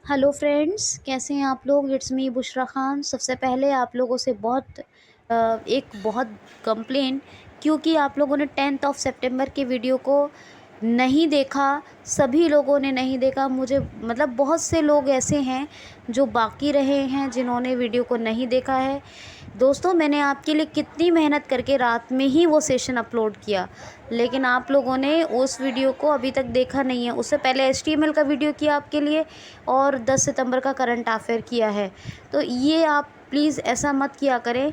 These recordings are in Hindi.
हेलो फ्रेंड्स, कैसे हैं आप लोग। It's me Bushra Khan. सबसे पहले आप लोगों से बहुत कंप्लेन, क्योंकि आप लोगों ने 10th ऑफ सितंबर के वीडियो को नहीं देखा। सभी लोगों ने नहीं देखा। मुझे मतलब बहुत से लोग ऐसे हैं जो बाकी रहे हैं जिन्होंने वीडियो को नहीं देखा है। दोस्तों, मैंने आपके लिए कितनी मेहनत करके रात में ही वो सेशन अपलोड किया, लेकिन आप लोगों ने उस वीडियो को अभी तक देखा नहीं है। उससे पहले HTML का वीडियो किया आपके लिए और 10 सितंबर का करंट अफेयर किया है। तो ये आप प्लीज़ ऐसा मत किया करें।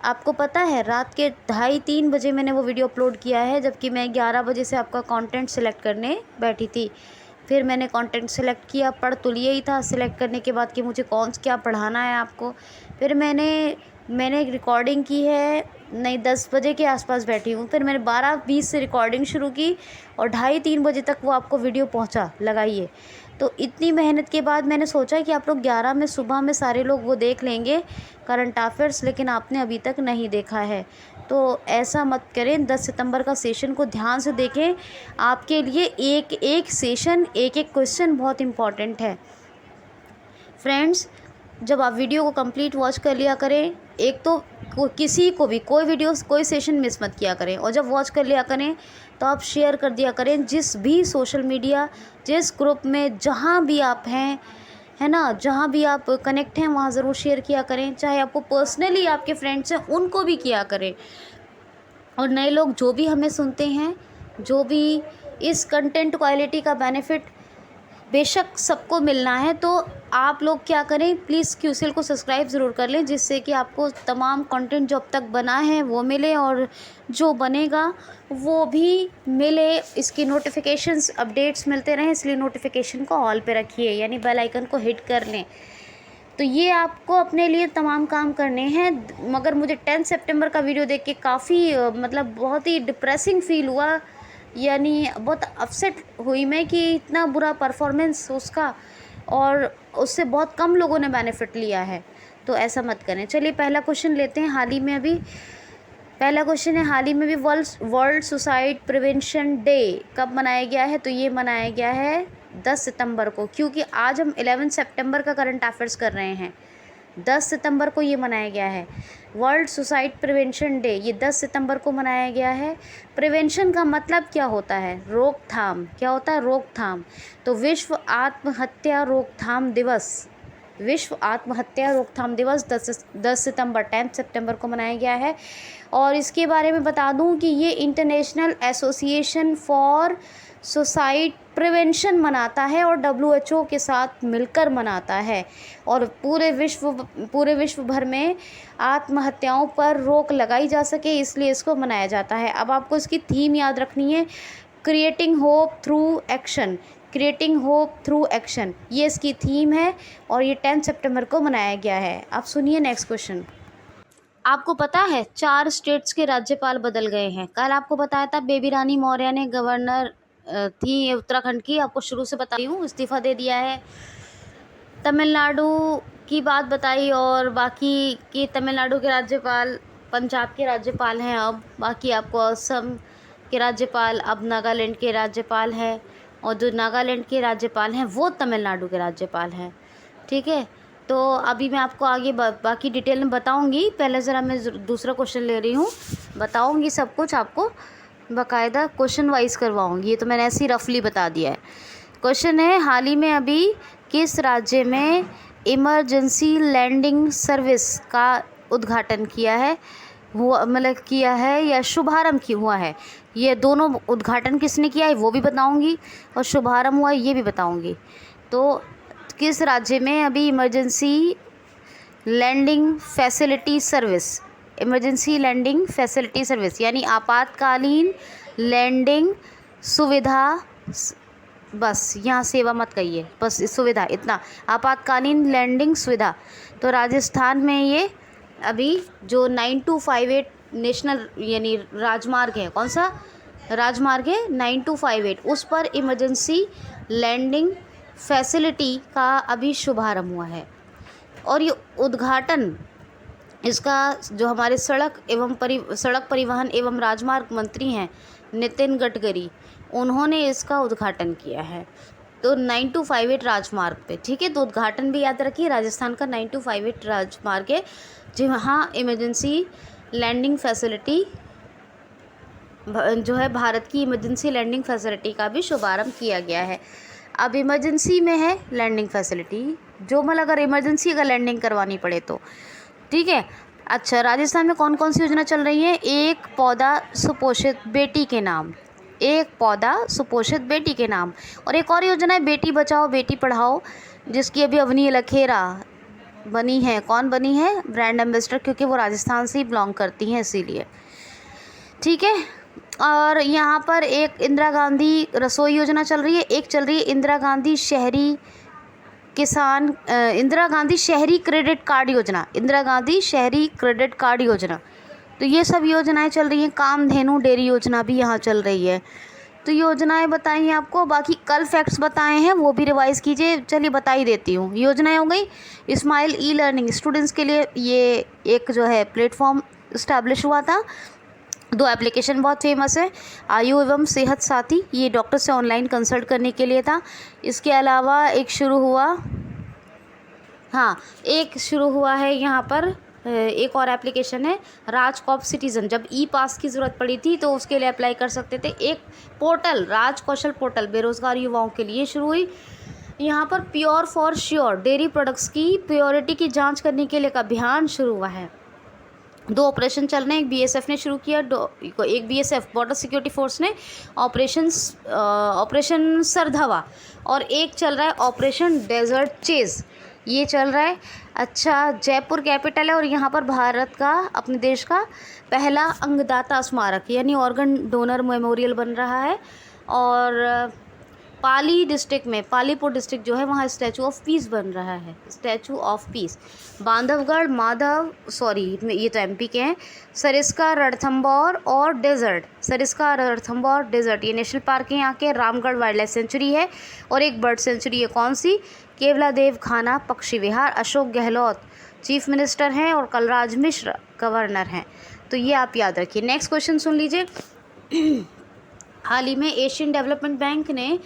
आपको पता है, रात के 2:30-3 बजे मैंने वो वीडियो अपलोड किया है, जबकि मैं 11 बजे से आपका कंटेंट सेलेक्ट करने बैठी थी। फिर मैंने कंटेंट सेलेक्ट किया, पढ़ तो लिया ही था सेलेक्ट करने के बाद कि मुझे कौन क्या पढ़ाना है आपको। फिर मैंने रिकॉर्डिंग की है, नहीं 10 बजे के आसपास बैठी हूँ। फिर मैंने 12:20 से रिकॉर्डिंग शुरू की और 2:30-3 बजे तक वो आपको वीडियो पहुँचा, लगाइए। तो इतनी मेहनत के बाद मैंने सोचा कि आप लोग 11 में सुबह में सारे लोग वो देख लेंगे करंट अफेयर्स, लेकिन आपने अभी तक नहीं देखा है। तो ऐसा मत करें। 10 सितंबर का सेशन को ध्यान से देखें। आपके लिए एक एक सेशन, एक एक क्वेश्चन बहुत इम्पॉर्टेंट है। फ्रेंड्स, जब आप वीडियो को कंप्लीट वॉच कर लिया करें, एक तो किसी को भी कोई वीडियो कोई सेशन मिस मत किया करें, और जब वॉच कर लिया करें तो आप शेयर कर दिया करें जिस भी सोशल मीडिया, जिस ग्रुप में, जहाँ भी आप हैं, है ना, जहाँ भी आप कनेक्ट हैं वहाँ ज़रूर शेयर किया करें। चाहे आपको पर्सनली आपके फ्रेंड्स हैं उनको भी किया करें। और नए लोग जो भी हमें सुनते हैं, जो भी इस कंटेंट क्वालिटी का बेनिफिट बेशक सबको मिलना है, तो आप लोग क्या करें, प्लीज़ QCL को सब्सक्राइब ज़रूर कर लें, जिससे कि आपको तमाम कंटेंट जो अब तक बना है वो मिले, और जो बनेगा वो भी मिले। इसकी नोटिफिकेशंस, अपडेट्स मिलते रहें, इसलिए नोटिफिकेशन को ऑल पे रखिए, यानी बेल आइकन को हिट कर लें। तो ये आपको अपने लिए तमाम काम करने हैं। मगर मुझे 10 सितंबर का वीडियो देख के काफ़ी मतलब बहुत ही डिप्रेसिंग फील हुआ, यानी बहुत अपसेट हुई मैं कि इतना बुरा परफॉर्मेंस उसका, और उससे बहुत कम लोगों ने बेनिफिट लिया है। तो ऐसा मत करें। चलिए पहला क्वेश्चन लेते हैं। पहला क्वेश्चन है, हाल ही में भी वर्ल्ड सुसाइड प्रिवेंशन डे कब मनाया गया है। तो ये मनाया गया है 10 सितंबर को, क्योंकि आज हम 11 सितंबर का करंट अफेयर्स कर रहे हैं। 10 सितंबर को ये मनाया गया है वर्ल्ड सुसाइड प्रिवेंशन डे। ये 10 सितंबर को मनाया गया है। प्रिवेंशन का मतलब क्या होता है, रोकथाम। क्या होता है, रोकथाम। तो विश्व आत्महत्या रोकथाम दिवस, विश्व आत्महत्या रोकथाम दिवस 10 सितंबर 10 सितंबर को मनाया गया है। और इसके बारे में बता दूं कि ये international association for suicide prevention मनाता है और WHO के साथ मिलकर मनाता है, और पूरे विश्व भर में आत्महत्याओं पर रोक लगाई जा सके, इसलिए इसको मनाया जाता है। अब आपको इसकी थीम याद रखनी है, creating hope through action. Creating hope through action, ये इसकी थीम है, और ये 10 सितंबर को मनाया गया है। आप सुनिए नेक्स्ट क्वेश्चन। आपको पता है 4 स्टेट्स के राज्यपाल बदल गए हैं। कल आपको बताया था बेबी रानी मौर्य ने, गवर्नर थी उत्तराखंड की, आपको शुरू से बता रही हूँ, इस्तीफ़ा दे दिया है। तमिलनाडु की बात बताई, और बाकी की तमिलनाडु के राज्यपाल पंजाब के राज्यपाल हैं अब। बाकी आपको असम के राज्यपाल अब नागालैंड के राज्यपाल हैं, और जो नागालैंड के राज्यपाल हैं वो तमिलनाडु के राज्यपाल हैं। ठीक है, तो अभी मैं आपको आगे बाकी डिटेल में बताऊंगी। पहले ज़रा मैं दूसरा क्वेश्चन ले रही हूँ, बताऊंगी सब कुछ आपको, बाकायदा क्वेश्चन वाइज करवाऊंगी। ये तो मैंने ऐसे ही रफली बता दिया है। क्वेश्चन है, हाल ही में अभी किस राज्य में इमरजेंसी लैंडिंग सर्विस का उद्घाटन किया है, हुआ मतलब किया है या शुभारंभ हुआ है। ये दोनों उद्घाटन किसने किया है वो भी बताऊंगी, और शुभारंभ हुआ है ये भी बताऊंगी। तो किस राज्य में अभी emergency landing facility service, emergency landing facility service यानी आपातकालीन लैंडिंग सुविधा, बस यहाँ सेवा मत कहिए, बस सुविधा, इतना, आपातकालीन लैंडिंग सुविधा। तो राजस्थान में ये अभी जो 9258 नेशनल यानी राजमार्ग है, कौन सा राजमार्ग है 9258, उस पर इमरजेंसी लैंडिंग फैसिलिटी का अभी शुभारंभ हुआ है। और ये उद्घाटन इसका जो हमारे सड़क परिवहन एवं राजमार्ग मंत्री हैं नितिन गडकरी, उन्होंने इसका उद्घाटन किया है। तो 9258 राजमार्ग पे, ठीक है। तो उद्घाटन भी याद रखिए, राजस्थान का 9258 राजमार्ग है जहाँ इमरजेंसी लैंडिंग फैसिलिटी जो है, भारत की इमरजेंसी लैंडिंग फैसिलिटी का भी शुभारंभ किया गया है। अब इमरजेंसी में है लैंडिंग फैसिलिटी, जो मतलब अगर इमरजेंसी अगर लैंडिंग करवानी पड़े तो, ठीक है। अच्छा, राजस्थान में कौन कौन सी योजना चल रही है? एक पौधा सुपोषित बेटी के नाम, एक पौधा सुपोषित बेटी के नाम। और एक और योजना है बेटी बचाओ बेटी पढ़ाओ, जिसकी अभी अवनी लखेरा बनी है। कौन बनी है? ब्रांड एम्बेसडर, क्योंकि वो राजस्थान से ही बिलोंग करती हैं इसीलिए, ठीक है। और यहाँ पर एक इंदिरा गांधी रसोई योजना चल रही है, एक चल रही है इंदिरा गांधी शहरी किसान इंदिरा गांधी शहरी क्रेडिट कार्ड योजना, इंदिरा गांधी शहरी क्रेडिट कार्ड योजना। तो ये सब योजनाएं चल रही हैं। कामधेनु डेयरी योजना भी यहाँ चल रही है। तो योजनाएं बताई हैं आपको, बाकी कल फैक्ट्स बताए हैं वो भी रिवाइज़ कीजिए। चलिए बता ही देती हूँ। योजनाएं हो गई। स्माइल ई लर्निंग स्टूडेंट्स के लिए ये एक जो है प्लेटफॉर्म इस्टेब्लिश हुआ था। 2 एप्लीकेशन बहुत फेमस है, आयु एवं सेहत साथी, ये डॉक्टर से ऑनलाइन कंसल्ट करने के लिए था। इसके अलावा एक शुरू हुआ है यहाँ पर एक और एप्लीकेशन है राजकॉप सिटीज़न। जब ई पास की ज़रूरत पड़ी थी तो उसके लिए अप्लाई कर सकते थे। एक पोर्टल राज कौशल पोर्टल बेरोज़गार युवाओं के लिए शुरू हुई। यहाँ पर pure for sure dairy products की प्योरिटी की जांच करने के लिए एक अभियान शुरू हुआ है। 2 ऑपरेशन चल रहे हैं, एक बीएसएफ ने शुरू किया, एक बीएसएफ बॉर्डर सिक्योरिटी फोर्स ने ऑपरेशन सरधवा, और एक चल रहा है ऑपरेशन डेजर्ट चेज, ये चल रहा है। अच्छा, जयपुर कैपिटल है और यहाँ पर भारत का, अपने देश का पहला अंगदाता स्मारक यानी ऑर्गन डोनर मेमोरियल बन रहा है। और पाली डिस्ट्रिक्ट में, पालीपुर डिस्ट्रिक्ट जो है, वहाँ स्टैचू ऑफ पीस बन रहा है, स्टैचू ऑफ पीस। बांधवगढ़ ये तो एमपी के हैं। सरिस्का रणथंभौर और डेजर्ट, सरिस्का रणथंभौर डेजर्ट, ये नेशनल पार्क है यहाँ के। रामगढ़ वाइल्ड लाइफ सेंचुरी है और एक बर्ड सेंचुरी है। कौन सी? केवलादेव खाना पक्षी विहार। अशोक गहलोत चीफ मिनिस्टर हैं और कलराज मिश्र गवर्नर हैं। तो ये आप याद रखिए। नेक्स्ट क्वेश्चन सुन लीजिए। हाल ही में एशियन डेवलपमेंट बैंक ने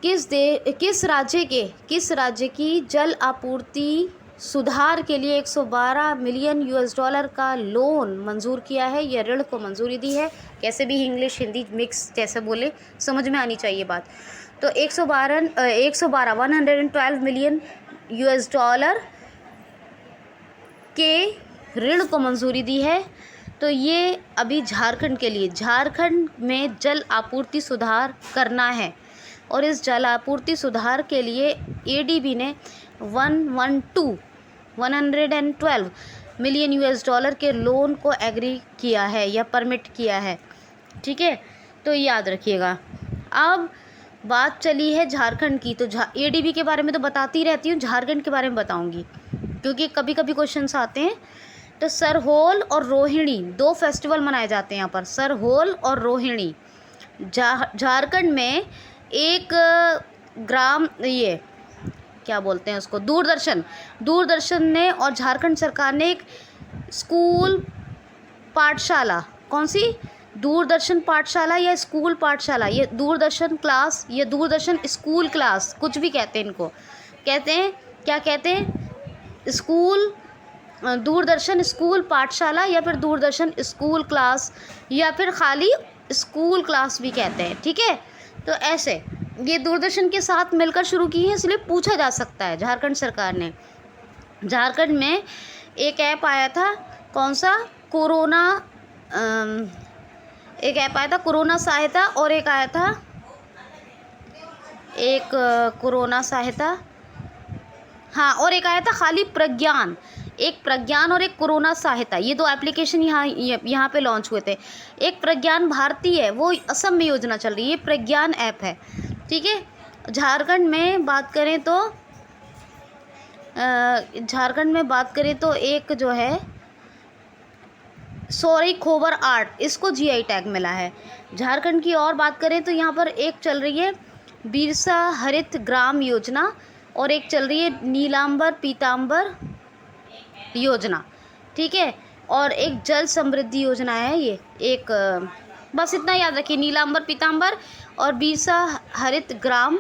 किस राज्य की जल आपूर्ति सुधार के लिए 112 मिलियन US डॉलर का लोन मंजूर किया है, या ऋण को मंजूरी दी है। कैसे भी इंग्लिश हिंदी मिक्स जैसे बोले, समझ में आनी चाहिए बात। तो 112 मिलियन US डॉलर के ऋण को मंजूरी दी है। तो ये अभी झारखंड के लिए, झारखंड में जल आपूर्ति सुधार करना है, और इस जल आपूर्ति सुधार के लिए एडीबी ने 112 मिलियन US डॉलर के लोन को एग्री किया है या परमिट किया है, ठीक है। तो याद रखिएगा। अब बात चली है झारखंड की, तो एडीबी के बारे में तो बताती रहती हूँ, झारखंड के बारे में बताऊँगी क्योंकि कभी कभी क्वेश्चंस आते हैं। तो सरहोल और रोहिणी 2 फेस्टिवल मनाए जाते हैं यहाँ पर, सरहोल और रोहिणी। झारखंड में एक ग्राम, ये क्या बोलते हैं उसको, दूरदर्शन ने और झारखंड सरकार ने एक स्कूल पाठशाला, कौन सी? दूरदर्शन पाठशाला या स्कूल पाठशाला, ये दूरदर्शन क्लास या दूरदर्शन स्कूल क्लास, कुछ भी कहते हैं इनको। कहते हैं, क्या कहते हैं? दूरदर्शन स्कूल पाठशाला या फिर दूरदर्शन स्कूल क्लास या फिर खाली स्कूल क्लास भी कहते हैं, ठीक है। तो ऐसे ये दूरदर्शन के साथ मिलकर शुरू की है, इसलिए पूछा जा सकता है। झारखंड सरकार ने, झारखंड में एक ऐप आया था, कौन सा? एक ऐप आया था कोरोना सहायता, और एक आया था कोरोना सहायता, हाँ, और एक आया था खाली प्रज्ञान। एक प्रज्ञान और एक कोरोना सहायता, ये 2 एप्लीकेशन यहाँ पे लॉन्च हुए थे। एक प्रज्ञान भारती है, वो असम में योजना चल रही है, प्रज्ञान ऐप है, ठीक है। झारखंड में बात करें तो एक जो है सोरी खोबर आर्ट, इसको GI टैग मिला है। झारखंड की और बात करें तो यहाँ पर एक चल रही है बिरसा हरित ग्राम योजना, और एक चल रही है नीलांबर पीतांबर योजना, ठीक है। और एक जल समृद्धि योजना है ये एक, बस इतना याद रखिए, नीलांबर पीतांबर और बिरसा हरित ग्राम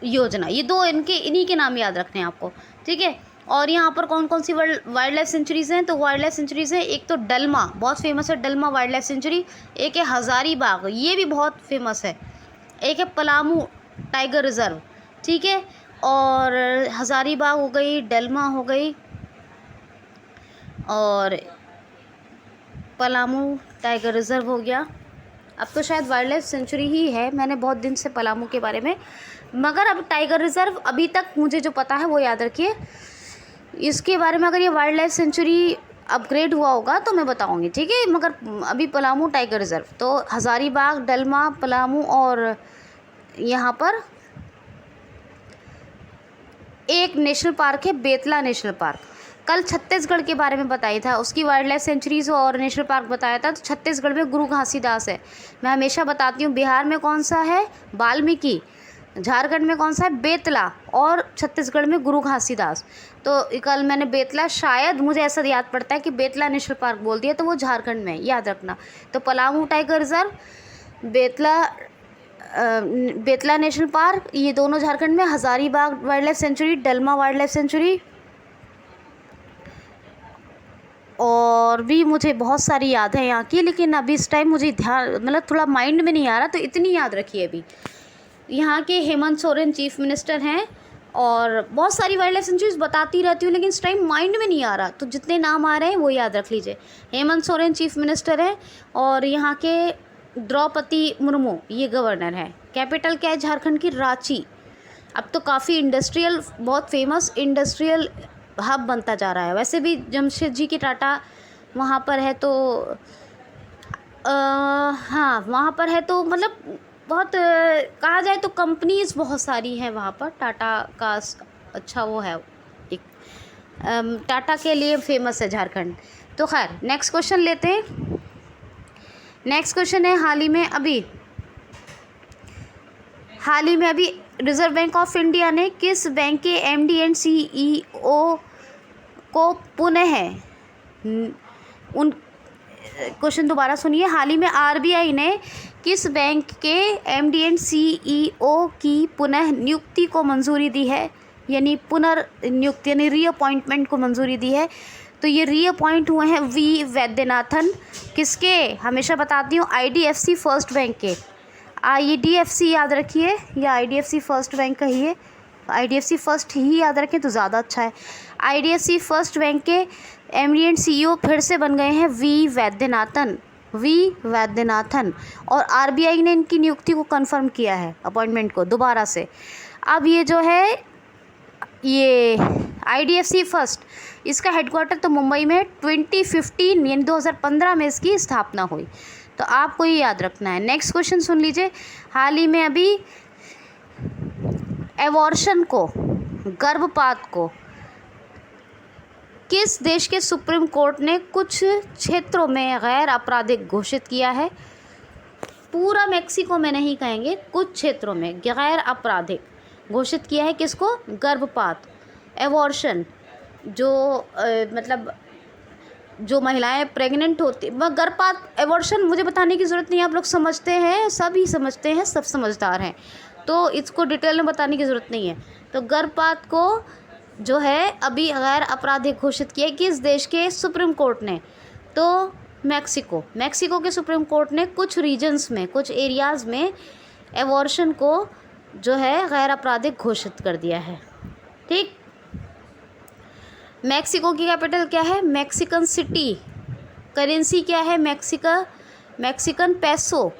योजना, ये दो इन्हीं के नाम याद रखने हैं आपको, ठीक है। और यहाँ पर कौन कौन सी वाइल्ड लाइफ सेंचुरीज़ हैं, तो वाइल्ड लाइफ सेंचुरीज़ हैं, एक तो डलमा बहुत फेमस है, डलमा वाइल्ड लाइफ सेंचुरी, एक है हज़ारीबाग, ये भी बहुत फेमस है, एक है पलामू टाइगर रिज़र्व, ठीक है। और हज़ारीबाग हो गई, डलमा हो गई और पलामू टाइगर रिज़र्व हो गया। अब तो शायद वाइल्ड लाइफ सेंचुरी ही है, मैंने बहुत दिन से पलामू के बारे में, मगर अब टाइगर रिज़र्व अभी तक मुझे जो पता है वो याद रखिए। इसके बारे में अगर ये वाइल्ड लाइफ सेंचुरी अपग्रेड हुआ होगा तो मैं बताऊंगी, ठीक है। मगर अभी पलामू टाइगर रिज़र्व, तो हज़ारीबाग, डलमा, पलामू और यहाँ पर एक नेशनल पार्क है बेतला नेशनल पार्क। कल छत्तीसगढ़ के बारे में बताया था, उसकी वाइल्ड लाइफ सेंचुरीज और नेशनल पार्क बताया था। तो छत्तीसगढ़ में गुरु घासीदास है, मैं हमेशा बताती हूँ। बिहार में कौन सा है, वाल्मीकि। झारखंड में कौन सा है, बेतला। और छत्तीसगढ़ में गुरु घासीदास। तो कल मैंने बेतला, शायद मुझे ऐसा याद पड़ता है कि बेतला नेशनल पार्क बोल दिया, तो वो झारखंड में, याद रखना। तो Palamu tiger reserve, Betla national park, ये दोनों झारखंड में। Hazaribagh wildlife sanctuary, Dalma wildlife sanctuary, और भी मुझे बहुत सारी याद है यहाँ की, लेकिन अभी इस टाइम मुझे ध्यान, मतलब थोड़ा माइंड में नहीं आ रहा, तो इतनी याद रखिए। अभी यहाँ के हेमंत सोरेन चीफ मिनिस्टर हैं, और बहुत सारी वाइल्ड लाइफ सेंचुरीज बताती रहती हूँ, लेकिन इस टाइम माइंड में नहीं आ रहा, तो जितने नाम आ रहे हैं वो याद रख लीजिए। हेमंत सोरेन चीफ मिनिस्टर हैं, और यहाँ के द्रौपदी मुर्मू ये गवर्नर है। कैपिटल क्या है झारखंड की, रांची। अब तो काफ़ी इंडस्ट्रियल, बहुत फेमस इंडस्ट्रियल हब बनता जा रहा है। वैसे भी जमशेदजी की टाटा वहाँ पर है, तो हाँ वहाँ पर है, तो मतलब बहुत कहा जाए तो कंपनीज बहुत सारी हैं वहाँ पर। टाटा का अच्छा वो है, एक टाटा के लिए फेमस है झारखंड। तो खैर नेक्स्ट क्वेश्चन लेते हैं। नेक्स्ट क्वेश्चन है, हाल ही में अभी रिजर्व बैंक ऑफ इंडिया ने किस बैंक के एमडी एंड सीईओ को पुनः उन क्वेश्चन दोबारा सुनिए। हाल ही में आरबीआई ने किस बैंक के एमडी एंड सीईओ की पुनः नियुक्ति को मंजूरी दी है, यानी पुनर्नियुक्ति यानी रीअपॉइंटमेंट को मंजूरी दी है। तो ये रीअपॉइंट हुए हैं वी वैद्यनाथन। किसके, हमेशा बताती हूँ, आईडीएफसी फर्स्ट बैंक के। आईडीएफसी याद रखिए, या आईडीएफसी फर्स्ट बैंक कहिए, आईडीएफसी फर्स्ट ही याद रखें तो ज़्यादा अच्छा है। आईडीएफसी फर्स्ट बैंक के एमडी एंड सीईओ फिर से बन गए हैं वी वैद्यनाथन, और आरबीआई ने इनकी नियुक्ति को कंफर्म किया है, अपॉइंटमेंट को दोबारा से। अब ये जो है ये आईडीएफसी फर्स्ट, इसका हेडक्वार्टर तो मुंबई में 2015 यानी 2015 में इसकी स्थापना हुई, तो आपको ये याद रखना है। नेक्स्ट क्वेश्चन सुन लीजिए। हाल ही में अभी एबॉर्शन को, गर्भपात को, किस देश के सुप्रीम कोर्ट ने कुछ क्षेत्रों में गैर आपराधिक घोषित किया है? पूरा मेक्सिको में नहीं कहेंगे, कुछ क्षेत्रों में गैर आपराधिक घोषित किया है। किसको? गर्भपात, एबॉर्शन, जो मतलब जो महिलाएं प्रेग्नेंट होती, गर्भपात, एबॉर्शन मुझे बताने की ज़रूरत नहीं है, आप लोग समझते हैं, सब ही समझते हैं, सब समझदार हैं, तो इसको डिटेल में बताने की ज़रूरत नहीं है। तो गर्भपात को जो है अभी गैर आपराधिक घोषित किया किस देश के सुप्रीम कोर्ट ने? तो मैक्सिको के सुप्रीम कोर्ट ने कुछ रीजन्स में, कुछ एरियाज़ में एबॉर्शन को जो है गैर आपराधिक घोषित कर दिया है। ठीक, मैक्सिको की कैपिटल क्या है? Mexican city. करेंसी क्या है? मैक्सिकन पैसो।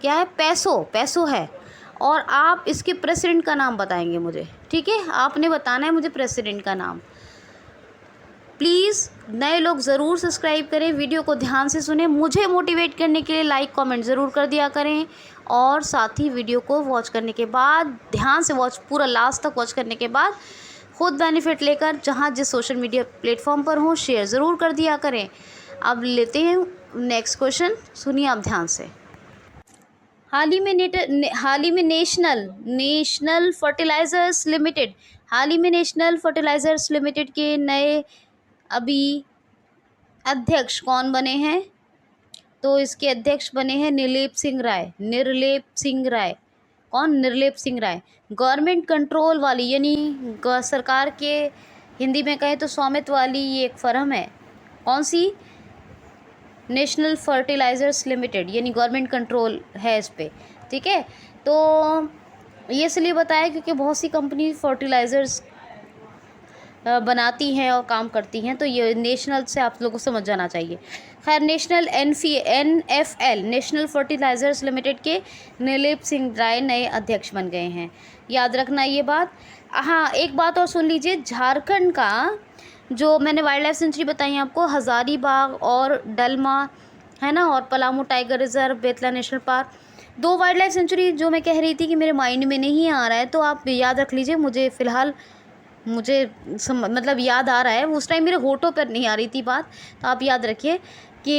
क्या है? पैसो है। और आप इसके प्रेसिडेंट का नाम बताएंगे मुझे, ठीक है? आपने बताना है मुझे प्रेसिडेंट का नाम। प्लीज़ नए लोग ज़रूर सब्सक्राइब करें, वीडियो को ध्यान से सुने, मुझे मोटिवेट करने के लिए लाइक कमेंट ज़रूर कर दिया करें, और साथ ही वीडियो को वॉच करने के बाद, ध्यान से वॉच, पूरा लास्ट तक वॉच करने के बाद खुद बेनिफिट लेकर जहाँ जिस सोशल मीडिया प्लेटफॉर्म पर हो शेयर ज़रूर कर दिया करें। अब लेते हैं नेक्स्ट क्वेश्चन, सुनिए आप ध्यान से। हाल ही में नेशनल फर्टिलाइजर्स लिमिटेड के नए अभी अध्यक्ष कौन बने हैं? तो इसके अध्यक्ष बने हैं निर्लेप सिंह राय। कौन? निर्लेप सिंह राय। गवर्नमेंट कंट्रोल वाली यानी सरकार के, हिंदी में कहें तो स्वामित्व वाली ये एक फर्म है, कौन सी? नेशनल फर्टिलाइजर्स लिमिटेड, यानी गवर्नमेंट कंट्रोल है इस पे, ठीक है। तो ये इसलिए बताया क्योंकि बहुत सी कंपनी फर्टिलाइजर्स बनाती हैं और काम करती हैं, तो ये नेशनल से आप लोगों को समझ जाना चाहिए। खैर, national NFL national fertilisers limited के निर्लेप सिंह राय नए अध्यक्ष बन गए हैं, याद रखना ये बात। हाँ, एक बात और सुन लीजिए, झारखंड का जो मैंने वाइल्ड लाइफ सेंचुरी बताई आपको, हज़ारीबाग और डलमा है ना, और Palamu tiger reserve, Betla national park, 2 wild life sanctuary जो मैं कह रही थी कि मेरे माइंड में नहीं आ रहा है, तो आप याद रख लीजिए। मुझे फ़िलहाल मतलब याद आ रहा है, उस टाइम मेरे होठों पर नहीं आ रही थी बात, तो आप याद रखिए कि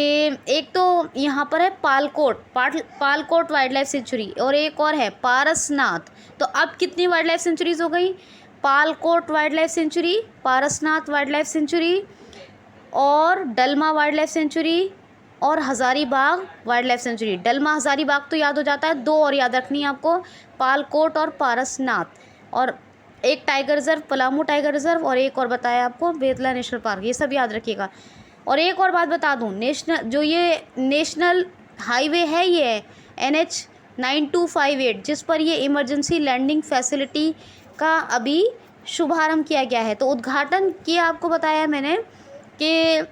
एक तो यहाँ पर है पालकोट वाइल्ड लाइफ सेंचुरी, और एक और है पारसनाथ। तो अब कितनी वाइल्ड लाइफ सेंचुरीज हो गई? Palkot wildlife sanctuary, Parasnath wildlife sanctuary, और डलमा वाइल्ड लाइफ सेंचुरी, और Hazaribagh wildlife sanctuary. Dalma Hazaribagh तो याद हो जाता है, 2 और याद रखनी है आपको, पालकोट और पारसनाथ, और एक tiger reserve Palamu tiger reserve, और एक और बताया आपको बेतला नेशनल पार्क, ये सब याद रखिएगा। और एक और बात बता दूं, नेशनल हाईवे है ये NH 9258, जिस पर ये इमरजेंसी लैंडिंग फैसिलिटी का अभी शुभारंभ किया गया है। तो उद्घाटन किया आपको बताया मैंने कि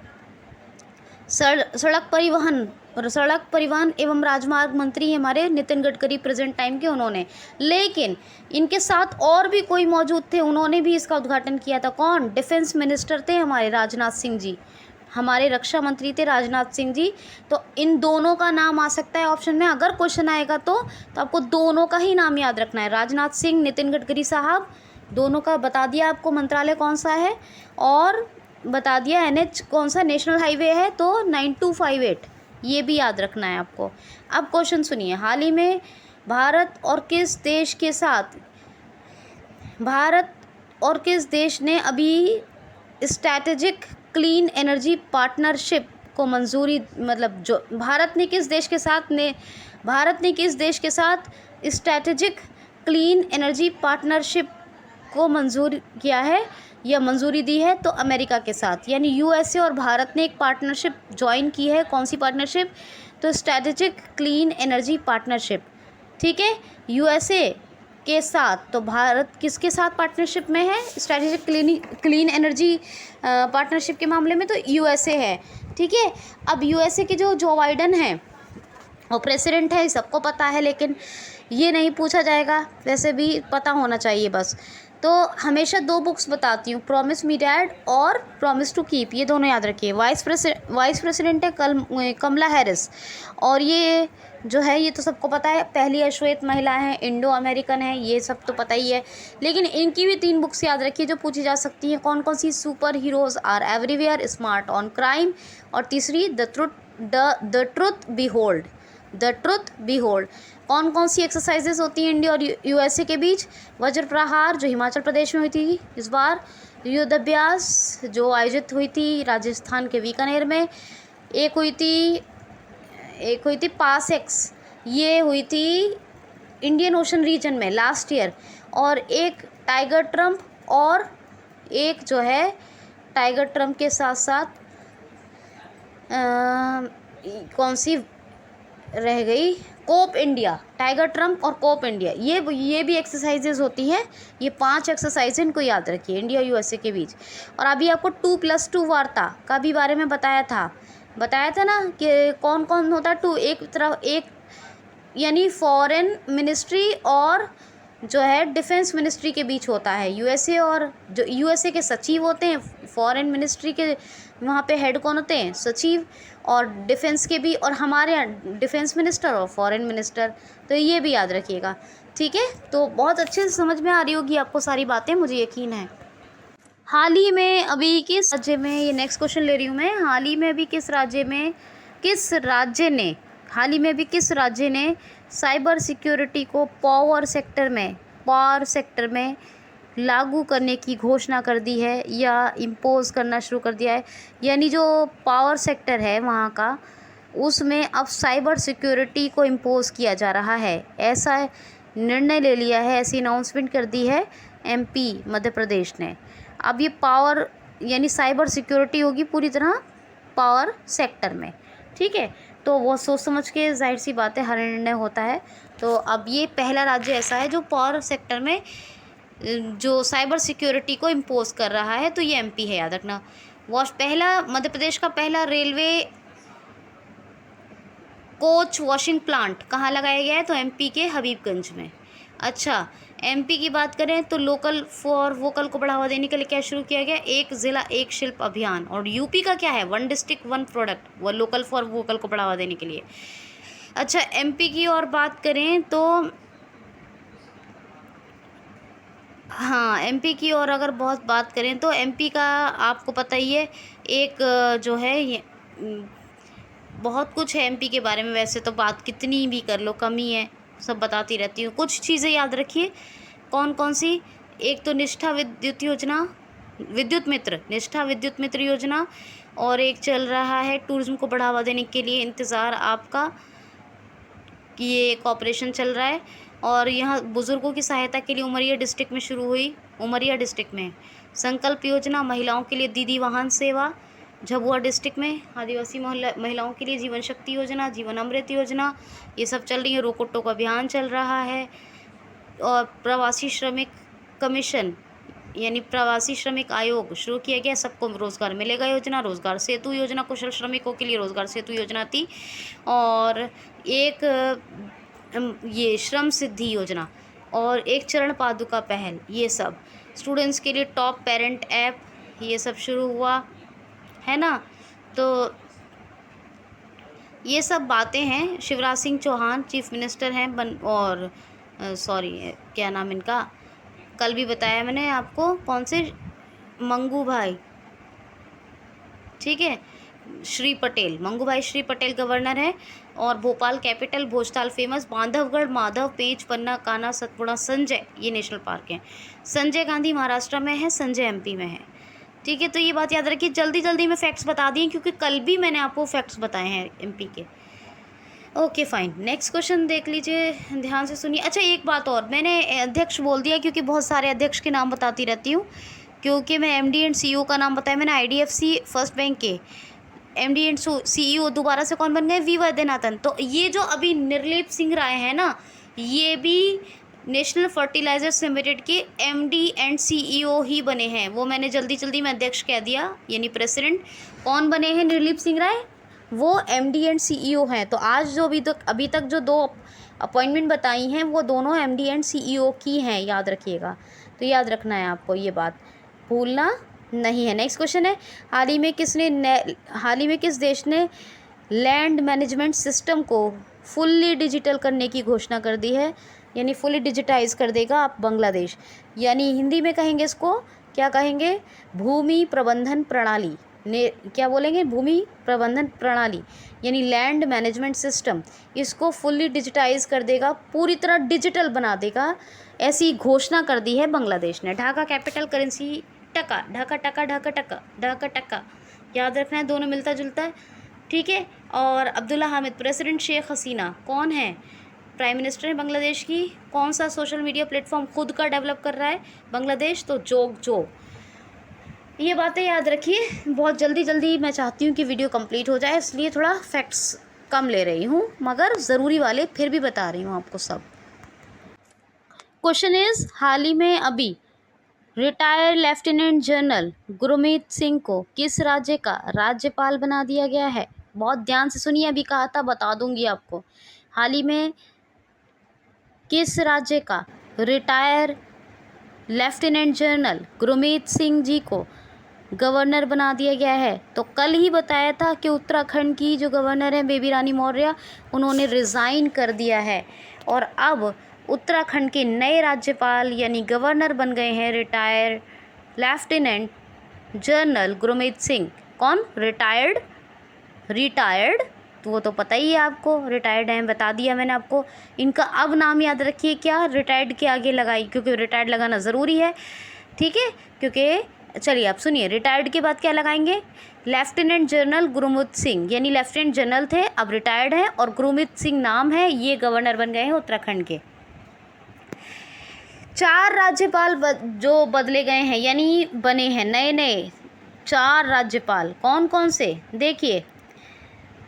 सड़क परिवहन एवं राजमार्ग मंत्री हमारे नितिन गडकरी प्रेजेंट टाइम के, उन्होंने, लेकिन इनके साथ और भी कोई मौजूद थे, उन्होंने भी इसका उद्घाटन किया था। कौन? डिफेंस मिनिस्टर थे हमारे राजनाथ सिंह जी, हमारे रक्षा मंत्री थे राजनाथ सिंह जी। तो इन दोनों का नाम आ सकता है ऑप्शन में, अगर क्वेश्चन आएगा तो आपको दोनों का ही नाम याद रखना है, राजनाथ सिंह, नितिन गडकरी साहब, दोनों का बता दिया आपको मंत्रालय कौन सा है, और बता दिया NH कौन सा नेशनल हाईवे है, तो 9258, ये भी याद रखना है आपको। अब क्वेश्चन सुनिए, हाल ही में भारत और किस देश ने अभी स्ट्रैटेजिक क्लीन एनर्जी पार्टनरशिप को मंजूरी, मतलब जो भारत ने किस देश के साथ स्ट्रैटेजिक क्लीन एनर्जी पार्टनरशिप को मंजूर किया है या मंजूरी दी है? तो अमेरिका के साथ, यानी USA और भारत ने एक पार्टनरशिप ज्वाइन की है। कौन सी पार्टनरशिप? तो स्ट्रैटेजिक क्लीन एनर्जी पार्टनरशिप, ठीक है, USA के साथ। तो भारत किसके साथ पार्टनरशिप में है स्ट्रैटेजिक क्लीन एनर्जी पार्टनरशिप के मामले में? तो USA है, ठीक है। अब USA के जो बाइडेन है वो प्रेसिडेंट है, सबको पता है, लेकिन ये नहीं पूछा जाएगा, वैसे भी पता होना चाहिए बस। तो हमेशा 2 बुक्स बताती हूँ, प्रॉमिस मी डैड और प्रॉमिस टू कीप, ये दोनों याद रखिए। वाइस प्रेसिडेंट है कमला हैरिस, और ये जो है ये तो सबको पता है, पहली अश्वेत महिला है, इंडो अमेरिकन है, ये सब तो पता ही है। लेकिन इनकी भी 3 बुक्स याद रखिए जो पूछी जा सकती हैं। कौन कौन सी? Superheroes are everywhere, smart on crime, और तीसरी द ट्रुथ बिहोल्ड। कौन कौन सी एक्सरसाइजेस होती हैं इंडिया और USA के बीच? वज्र प्रहार जो हिमाचल प्रदेश में हुई थी इस बार, युद्धाभ्यास जो आयोजित हुई थी राजस्थान के बीकानेर में, एक हुई थी पासएक्स, ये हुई थी इंडियन ओशन रीजन में लास्ट ईयर, और एक टाइगर ट्रम्प, और एक जो है टाइगर ट्रम्प के साथ साथ कौन सी रह गई? कोप इंडिया, टाइगर ट्रम्प और कोप इंडिया, ये भी एक्सरसाइजेज होती हैं। ये 5 एक्सरसाइज इनको याद रखिए इंडिया और USA के बीच। और अभी आपको 2+2 वार्ता का भी बारे में बताया था ना कि कौन कौन होता है 2, एक यानी फॉरेन मिनिस्ट्री और जो है डिफेंस मिनिस्ट्री के बीच होता है। USA और जो USA के सचिव होते हैं, फॉरेन मिनिस्ट्री के वहाँ पे हेड कौन होते हैं? सचिव, और डिफेंस के भी, और हमारे यहाँ डिफेंस मिनिस्टर और फॉरेन मिनिस्टर, तो ये भी याद रखिएगा, ठीक है। तो बहुत अच्छे से समझ में आ रही होगी आपको सारी बातें, मुझे यकीन है। हाल ही में अभी किस राज्य में, ये नेक्स्ट क्वेश्चन ले रही हूँ मैं, हाल ही में अभी किस राज्य ने साइबर सिक्योरिटी को पावर सेक्टर में लागू करने की घोषणा कर दी है या इम्पोज करना शुरू कर दिया है? यानी जो पावर सेक्टर है वहाँ का, उसमें अब साइबर सिक्योरिटी को इम्पोज किया जा रहा है। ऐसा निर्णय ले लिया है, ऐसी अनाउंसमेंट कर दी है एमपी मध्य प्रदेश ने। अब ये पावर यानी साइबर सिक्योरिटी होगी पूरी तरह पावर सेक्टर में, ठीक है। तो वो सोच समझ के, जाहिर सी बात है, हर निर्णय होता है। तो अब ये पहला राज्य ऐसा है जो पावर सेक्टर में जो साइबर सिक्योरिटी को इम्पोज कर रहा है, तो ये एमपी है, याद रखना। पहला मध्य प्रदेश का पहला रेलवे कोच वॉशिंग प्लांट कहाँ लगाया गया है, तो एमपी के हबीबगंज में। अच्छा, एमपी की बात करें तो लोकल फॉर वोकल को बढ़ावा देने के लिए क्या शुरू किया गया, एक ज़िला एक शिल्प अभियान। और यूपी का क्या है, वन डिस्ट्रिक्ट वन प्रोडक्ट, वो लोकल फॉर वोकल को बढ़ावा देने के लिए। अच्छा, एमपी की और बात करें तो हाँ, एमपी की और अगर बहुत बात करें तो एमपी का आपको पता ही है, एक जो है ये बहुत कुछ है एमपी के बारे में। वैसे तो बात कितनी भी कर लो कम ही है, सब बताती रहती हूँ। कुछ चीज़ें याद रखिए, कौन कौन सी। एक तो निष्ठा विद्युत योजना, विद्युत मित्र, निष्ठा विद्युत मित्र योजना। और एक चल रहा है टूरिज्म को बढ़ावा देने के लिए इंतज़ार आपका, कि ये एक ऑपरेशन चल रहा है। और यहाँ बुज़ुर्गों की सहायता के लिए उमरिया डिस्ट्रिक्ट में शुरू हुई, उमरिया डिस्ट्रिक्ट में। संकल्प योजना महिलाओं के लिए दीदी वाहन सेवा, झाबुआ डिस्ट्रिक्ट में। आदिवासी महिलाओं के लिए जीवन शक्ति योजना, जीवन अमृत योजना, ये सब चल रही है। रोको टोको अभियान चल रहा है। और प्रवासी श्रमिक कमीशन यानी प्रवासी श्रमिक आयोग शुरू किया गया, सबको रोज़गार मिलेगा योजना। रोज़गार सेतु योजना कुशल श्रमिकों के लिए रोज़गार सेतु योजना थी। और एक ये श्रम सिद्धि योजना, और एक चरण पादुका पहल, ये सब स्टूडेंट्स के लिए टॉप पेरेंट ऐप, ये सब शुरू हुआ है ना। तो ये सब बातें हैं। शिवराज सिंह चौहान चीफ मिनिस्टर हैं और सॉरी क्या नाम इनका, कल भी बताया मैंने आपको, कौन से, मंगू भाई, ठीक है, श्री पटेल, मंगू भाई श्री पटेल गवर्नर है। और भोपाल कैपिटल, भोजताल फेमस, बांधवगढ़, माधव, पेंच, पन्ना, कान्हा, सतपुड़ा, संजय, ये नेशनल पार्क हैं। संजय गांधी महाराष्ट्र में है, संजय एमपी में है, ठीक है। तो ये बात याद रखिए, जल्दी जल्दी में फैक्ट्स बता दिए क्योंकि कल भी मैंने आपको फैक्ट्स बताए हैं एमपी के। ओके फाइन, नेक्स्ट क्वेश्चन देख लीजिए, ध्यान से सुनिए। अच्छा, एक बात और, मैंने अध्यक्ष बोल दिया क्योंकि बहुत सारे अध्यक्ष के नाम बताती रहती हूँ, क्योंकि मैं एमडी एंड सीईओ का नाम बताया मैंने। आईडीएफसी फर्स्ट बैंक के एमडी एंड सीईओ दोबारा से कौन बन गए, वी वैद्यनाथन। तो ये जो अभी निर्लेप सिंह राय है ना, ये भी नेशनल फर्टिलाइजर्स लिमिटेड के एमडी एंड सीईओ ही बने हैं। वो मैंने जल्दी जल्दी में अध्यक्ष कह दिया, यानी प्रेसिडेंट। कौन बने हैं निर्लेप सिंह राय, वो एमडी एंड सीईओ हैं। तो आज जो अभी तक जो दो अपॉइंटमेंट बताई हैं वो दोनों एमडी एंड सीईओ की हैं, याद रखिएगा। तो याद रखना है आपको, ये बात भूलना नहीं है। नेक्स्ट क्वेश्चन है, हाल ही में किस देश ने लैंड मैनेजमेंट सिस्टम को फुल्ली डिजिटल करने की घोषणा कर दी है, यानी फुल्ली डिजिटाइज कर देगा आप बांग्लादेश। यानी हिंदी में कहेंगे इसको, क्या कहेंगे, भूमि प्रबंधन प्रणाली ने, क्या बोलेंगे, भूमि प्रबंधन प्रणाली यानी लैंड मैनेजमेंट सिस्टम, इसको फुल्ली डिजिटाइज कर देगा, पूरी तरह डिजिटल बना देगा, ऐसी घोषणा कर दी है बांग्लादेश ने। ढाका कैपिटल करेंसी टका, ढाका टका, ढाका टका, ढाका टका, याद रखना है, दोनों मिलता जुलता है, ठीक है। और अब्दुल्ला हामिद, प्रेसिडेंट शेख हसीना कौन है, प्राइम मिनिस्टर है बांग्लादेश की। कौन सा सोशल मीडिया प्लेटफॉर्म खुद का डेवलप कर रहा है बांग्लादेश, तो जोग। ये बातें याद रखिए। बहुत जल्दी मैं चाहती हूँ कि वीडियो कंप्लीट हो जाए, इसलिए थोड़ा फैक्ट्स कम ले रही हूँ, मगर ज़रूरी वाले फिर भी बता रही हूँ आपको सब। क्वेश्चन इज, हाल ही में अभी retired lieutenant general Gurmeet Singh को किस राज्य का राज्यपाल बना दिया गया है। बहुत ध्यान से सुनिए, अभी कहा था, बता दूंगी आपको। हाल ही में किस राज्य का retire lieutenant general Gurmeet Singh ji को गवर्नर बना दिया गया है। तो कल ही बताया था कि उत्तराखंड की जो गवर्नर है बेबी रानी मौर्य, उन्होंने रिज़ाइन कर दिया है और अब उत्तराखंड के नए राज्यपाल यानी गवर्नर बन गए हैं retire lieutenant general Gurmeet Singh. कौन, रिटायर्ड, तो वो तो पता ही है आपको, रिटायर्ड हैं, बता दिया मैंने आपको। इनका अब नाम याद रखिए, क्या, रिटायर्ड के आगे लगाई, क्योंकि रिटायर्ड लगाना ज़रूरी है, ठीक है। क्योंकि चलिए आप सुनिए, रिटायर्ड के बाद क्या लगाएंगे, लेफ्टिनेंट जनरल गुरमीत सिंह, यानी लेफ्टिनेंट जनरल थे, अब रिटायर्ड हैं, और गुरमीत सिंह नाम है, ये गवर्नर बन गए हैं उत्तराखंड के। 4 राज्यपाल जो बदले गए हैं, यानी बने हैं नए नए 4 राज्यपाल। कौन कौन से? देखिए,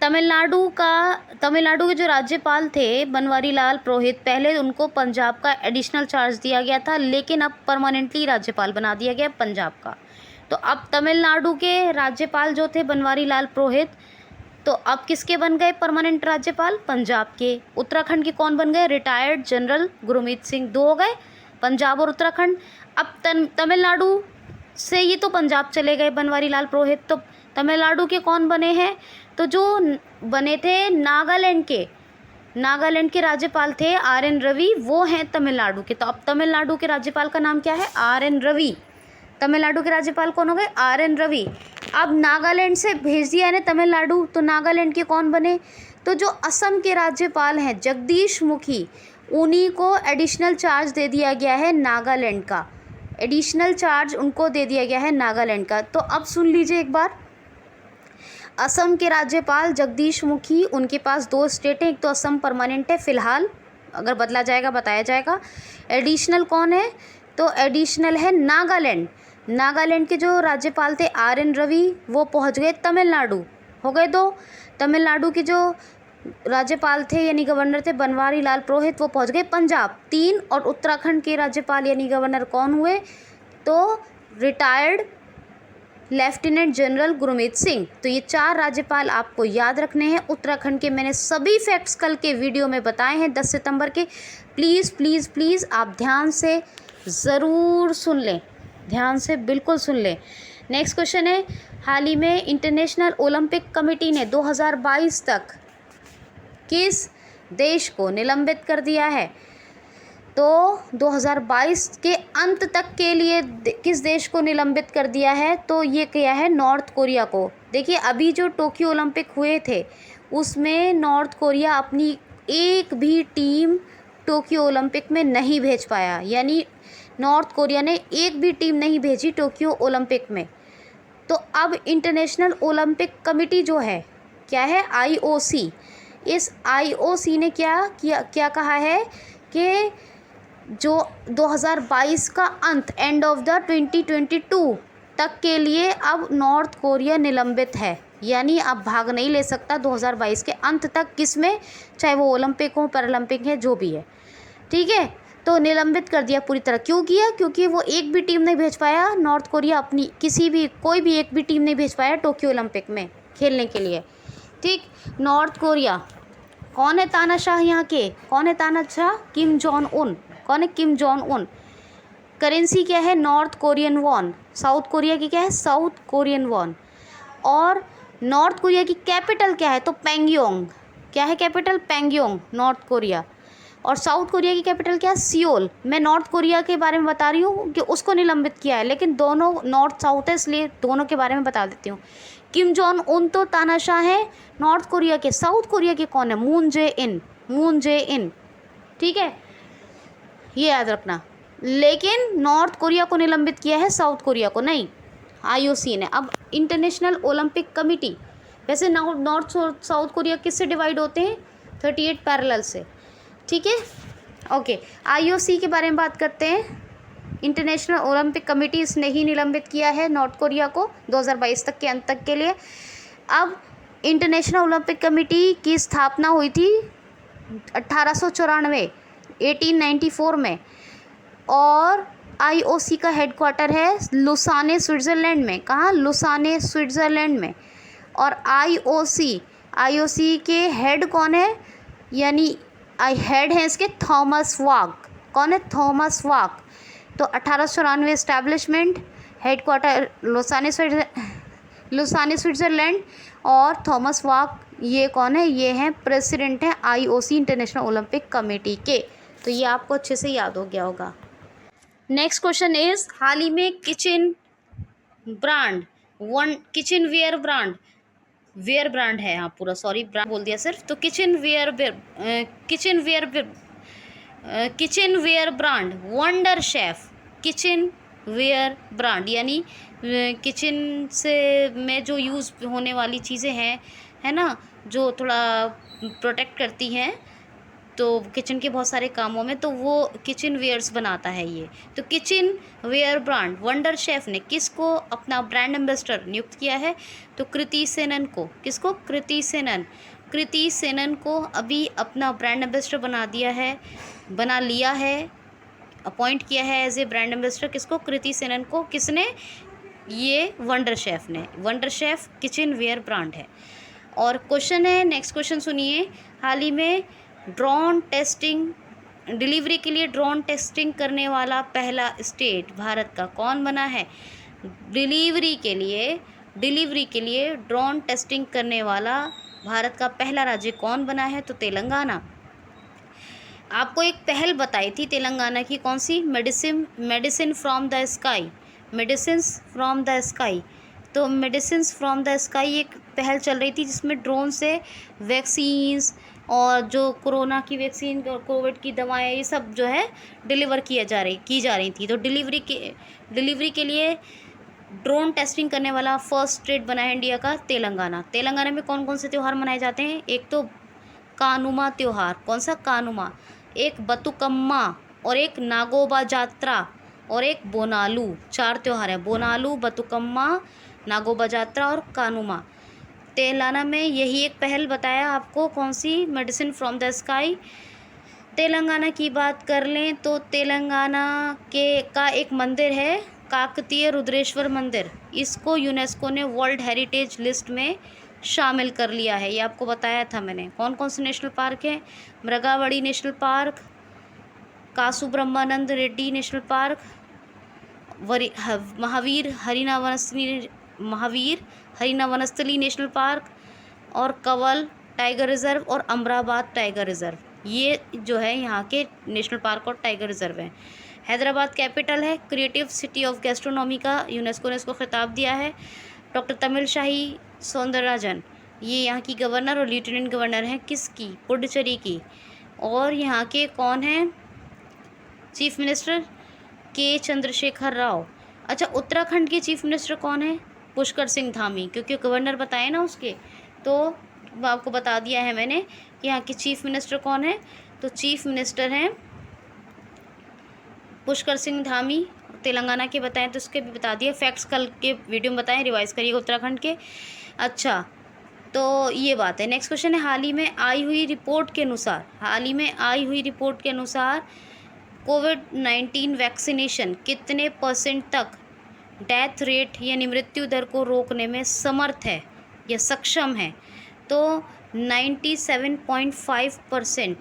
तमिलनाडु के जो राज्यपाल थे बनवारी लाल पुरोहित, पहले उनको पंजाब का एडिशनल चार्ज दिया गया था, लेकिन अब परमानेंटली राज्यपाल बना दिया गया पंजाब का। तो अब तमिलनाडु के राज्यपाल जो थे बनवारी लाल पुरोहित, तो अब किसके बन गए परमानेंट राज्यपाल? पंजाब के। उत्तराखंड के कौन बन गए? Retired general Gurmeet Singh. 2 हो गए, पंजाब और उत्तराखंड। अब तमिलनाडु से ये तो पंजाब चले गए बनवारी लाल पुरोहित, तो तमिलनाडु के कौन बने हैं? तो जो बने थे नागालैंड के राज्यपाल थे RN रवि, वो हैं तमिलनाडु के। तो अब तमिलनाडु के राज्यपाल का नाम क्या है? RN रवि। तमिलनाडु के राज्यपाल कौन हो गए? RN रवि। अब नागालैंड से भेज दिया है तमिलनाडु, तो नागालैंड के कौन बने? तो जो असम के राज्यपाल हैं जगदीश मुखी, उन्हीं को एडिशनल चार्ज दे दिया गया है नागालैंड का। एडिशनल चार्ज उनको दे दिया गया है नागालैंड का। तो अब सुन लीजिए एक बार, असम के राज्यपाल जगदीश मुखी, उनके पास 2 स्टेट हैं, एक तो असम परमानेंट है फिलहाल, अगर बदला जाएगा बताया जाएगा। एडिशनल कौन है? तो एडिशनल है नागालैंड। नागालैंड के जो राज्यपाल थे RN रवि, वो पहुंच गए तमिलनाडु, हो गए 2। तमिलनाडु के जो राज्यपाल थे यानी गवर्नर थे बनवारी लाल पुरोहित, वो पहुंच गए पंजाब, 3। और उत्तराखंड के राज्यपाल यानी गवर्नर कौन हुए? तो retired lieutenant general Gurmeet Singh. तो ये 4 राज्यपाल आपको याद रखने हैं उत्तराखंड के। मैंने सभी फैक्ट्स कल के वीडियो में बताए हैं 10 सितंबर के। प्लीज़ प्लीज़ प्लीज़ आप ध्यान से ज़रूर सुन लें, ध्यान से बिल्कुल सुन लें। नेक्स्ट क्वेश्चन है, हाल ही में इंटरनेशनल ओलंपिक कमेटी ने 2022 तक किस देश को निलंबित कर दिया है? तो 2022 के अंत तक के लिए किस देश को निलंबित कर दिया है? तो ये किया है नॉर्थ कोरिया को। देखिए, अभी जो टोक्यो ओलंपिक हुए थे उसमें नॉर्थ कोरिया अपनी एक भी टीम टोक्यो ओलंपिक में नहीं भेज पाया, यानी नॉर्थ कोरिया ने एक भी टीम नहीं भेजी टोक्यो ओलंपिक में। तो अब इंटरनेशनल ओलंपिक कमेटी जो है, क्या है? IOC। इस IOC ने क्या कहा है कि जो 2022 का अंत, एंड ऑफ द 2022 तक के लिए अब नॉर्थ कोरिया निलंबित है, यानी अब भाग नहीं ले सकता 2022 के अंत तक, किसमें? चाहे वो ओलंपिक हो, पैरालंपिक है, जो भी है, ठीक है। तो निलंबित कर दिया पूरी तरह। क्यों किया? क्योंकि वो एक भी टीम नहीं भेज पाया नॉर्थ कोरिया, अपनी कोई भी एक भी टीम नहीं भेज पाया टोक्यो ओलंपिक में खेलने के लिए, ठीक। नॉर्थ कोरिया कौन है तानाशाह यहाँ के? कौन है तानाशाह? किम जॉन उन। कौन है? किम जॉन उन। करेंसी क्या है? North Korean won. South Korea की क्या है? South Korean won. और नॉर्थ कोरिया की कैपिटल क्या है? तो पैंगयोंग। क्या है कैपिटल? Pyongyang, North Korea. और साउथ कोरिया की कैपिटल क्या है? सियोल। मैं नॉर्थ कोरिया के बारे में बता रही हूँ कि उसको निलंबित किया है, लेकिन दोनों नॉर्थ साउथ है, इसलिए दोनों के बारे में बता देती हूँ। किम जॉन उन तो तानाशाह है नॉर्थ कोरिया के। साउथ कोरिया के कौन है? मून जे इन, ठीक है, ये याद रखना। लेकिन नॉर्थ कोरिया को निलंबित किया है, साउथ कोरिया को नहीं, IOC ने। अब इंटरनेशनल ओलंपिक कमेटी, वैसे नॉर्थ साउथ कोरिया किससे डिवाइड होते हैं? 38 पैरेलल से, ठीक है, ओके। IOC के बारे में बात करते हैं। इंटरनेशनल ओलंपिक कमेटी, इसने ही निलंबित किया है नॉर्थ कोरिया को 2022 तक के अंत तक के लिए। अब इंटरनेशनल ओलंपिक कमेटी की स्थापना हुई थी 1894 में, और IOC का हेडक्वार्टर है लुसाने स्विट्ज़रलैंड में। कहाँ? लुसाने स्विट्ज़रलैंड में। और IOC के हेड कौन है? यानी हेड हैं इसके थॉमस वाक। कौन है? थॉमस वाक। तो 1894 एस्टैब्लिशमेंट, हेडक्वार्टर लुसाने स्विट्ज़रलैंड, और थॉमस वाक ये कौन है? ये हैं प्रेसिडेंट हैं IOC इंटरनेशनल ओलंपिक कमेटी के। तो ये आपको अच्छे से याद हो गया होगा। नेक्स्ट क्वेश्चन इज, हाल ही में किचन वेयर ब्रांड है, हाँ पूरा सॉरी ब्रांड बोल दिया सिर्फ, तो kitchen where brand wonder chef, kitchen where brand यानी किचन से में जो यूज़ होने वाली चीज़ें हैं, है ना, जो थोड़ा प्रोटेक्ट करती हैं तो किचन के बहुत सारे कामों में, तो वो किचन वेयर्स बनाता है ये। तो kitchen where brand wonder chef ने किसको अपना ब्रांड एम्बेसडर नियुक्त किया है? तो कृति सेनन को। किसको? कृति सेनन। कृति सेनन को अभी अपना ब्रांड एम्बेसडर बना लिया है, अपॉइंट किया है एज ए ब्रांड एम्बेसडर। किसको? कृति सेनन को। किसने? ये वंडर शेफ ने। Wonder chef kitchen where brand है। और क्वेश्चन है, नेक्स्ट क्वेश्चन सुनिए। हाल ही में ड्रोन टेस्टिंग डिलीवरी के लिए ड्रोन टेस्टिंग करने वाला पहला स्टेट भारत का कौन बना है? डिलीवरी के लिए ड्रोन टेस्टिंग करने वाला भारत का पहला राज्य कौन बना है? तो तेलंगाना। आपको एक पहल बताई थी तेलंगाना की, कौन सी? Medicine from the sky. Medicines from the sky. तो मेडिसिन्स फ्रॉम द स्काई एक पहल चल रही थी जिसमें ड्रोन से वैक्सीन्स और जो कोरोना की वैक्सीन और कोविड की दवाएं, ये सब जो है डिलीवर की जा रही थी। तो डिलीवरी के लिए ड्रोन टेस्टिंग करने वाला फर्स्ट स्टेट बना है इंडिया का तेलंगाना। तेलंगाना में कौन कौन से त्यौहार मनाए जाते हैं? एक तो कानुमा त्यौहार। कौन सा? कानुमा। एक बतुकम्मा और एक नागोबा जात्रा और एक बोनालू। 4 त्यौहार हैं, बोनालू, बतुकम्मा, नागोबा जात्रा और कानुमा। तेलंगाना में यही एक पहल बताया आपको, कौन सी? Medicine from the sky. Telangana की बात कर लें तो तेलंगाना का एक मंदिर है, काकतीय रुद्रेश्वर मंदिर। इसको यूनेस्को ने वर्ल्ड हेरिटेज लिस्ट में शामिल कर लिया है, ये आपको बताया था मैंने। कौन कौन से नेशनल पार्क हैं? मृगावड़ी नेशनल पार्क, कासु ब्रह्मानंद रेड्डी नेशनल पार्क, महावीर हरिना वनस्थली नेशनल पार्क और कवल टाइगर रिजर्व और अमराबाद टाइगर रिजर्व। ये जो है यहाँ के नेशनल पार्क और टाइगर रिजर्व हैं। हैदराबाद कैपिटल है, क्रिएटिव सिटी ऑफ गैस्ट्रोनॉमी का यूनेस्को ने इसको खिताब दिया है। डॉक्टर तमिलशाही सौंदरराजन ये यहाँ की गवर्नर और लेफ्टिनेंट गवर्नर हैं, किसकी? पुडुचेरी की। और यहाँ के कौन हैं चीफ मिनिस्टर? के चंद्रशेखर राव। अच्छा, उत्तराखंड के चीफ मिनिस्टर कौन है? पुष्कर सिंह धामी, क्योंकि गवर्नर बताए ना उसके, तो आपको बता दिया है मैंने कि यहाँ के चीफ मिनिस्टर कौन है। तो चीफ मिनिस्टर हैं पुष्कर सिंह धामी। तेलंगाना के बताएं तो उसके भी बता दिए, फैक्ट्स कल के वीडियो में बताएं, रिवाइज करिएगा उत्तराखंड के। अच्छा, तो ये बात है। नेक्स्ट क्वेश्चन है, हाल ही में आई हुई रिपोर्ट के अनुसार कोविड-19 वैक्सीनेशन कितने % तक डेथ रेट यानी मृत्यु दर को रोकने में समर्थ है या सक्षम है? तो 97.5%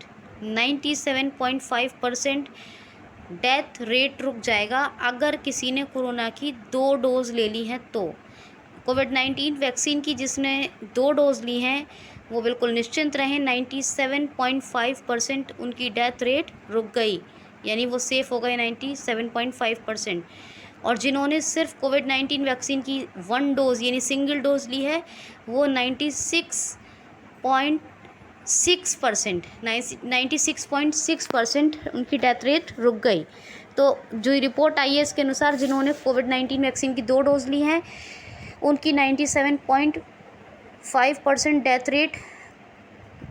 डेथ रेट रुक जाएगा अगर किसी ने कोरोना की 2 डोज़ ले ली हैं तो। कोविड-19 वैक्सीन की जिसने 2 डोज़ ली हैं वो बिल्कुल निश्चिंत रहें, 97.5% उनकी डेथ रेट रुक गई, यानी वो सेफ़ हो गए 97.5%। और जिन्होंने सिर्फ कोविड-19 वैक्सीन की 1 डोज़ यानी सिंगल डोज़ ली है वो 96.6% उनकी डेथ रेट रुक गई। तो जो रिपोर्ट आई है इसके अनुसार जिन्होंने कोविड-19 वैक्सीन की 2 डोज़ ली हैं उनकी 97.5% डेथ रेट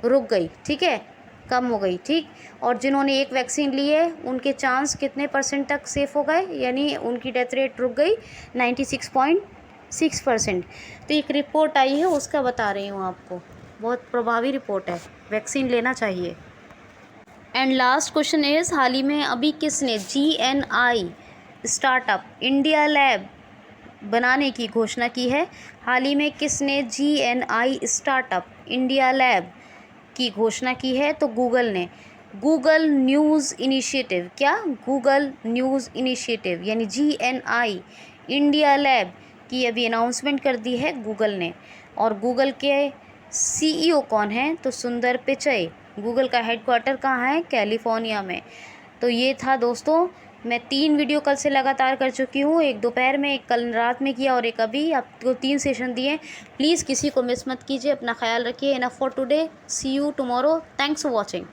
रुक गई, ठीक है, कम हो गई, ठीक। और जिन्होंने एक वैक्सीन ली है उनके चांस कितने % तक सेफ़ हो गए, यानी उनकी डेथ रेट रुक गई 96.6%। तो एक रिपोर्ट आई है उसका बता रही हूँ आपको, बहुत प्रभावी रिपोर्ट है, वैक्सीन लेना चाहिए। एंड लास्ट क्वेश्चन इज़, हाल ही में अभी किसने GNI स्टार्टअप इंडिया लैब बनाने की घोषणा की है? हाल ही में किसने GNI स्टार्टअप इंडिया लैब की घोषणा की है? तो गूगल ने। गूगल न्यूज़ इनिशिएटिव, क्या? गूगल न्यूज़ इनिशिएटिव यानी GNI इंडिया लैब की अभी अनाउंसमेंट कर दी है गूगल ने। और गूगल के CEO कौन है? तो सुंदर पिचई। गूगल का हेडक्वार्टर कहाँ है? कैलिफोर्निया में। तो ये था दोस्तों, मैं 3 वीडियो कल से लगातार कर चुकी हूँ, एक दोपहर में, एक कल रात में किया और एक अभी, आपको 3 सेशन दिए। प्लीज़ किसी को मिस मत कीजिए, अपना ख्याल रखिए। Enough for today, see you tomorrow, thanks for watching.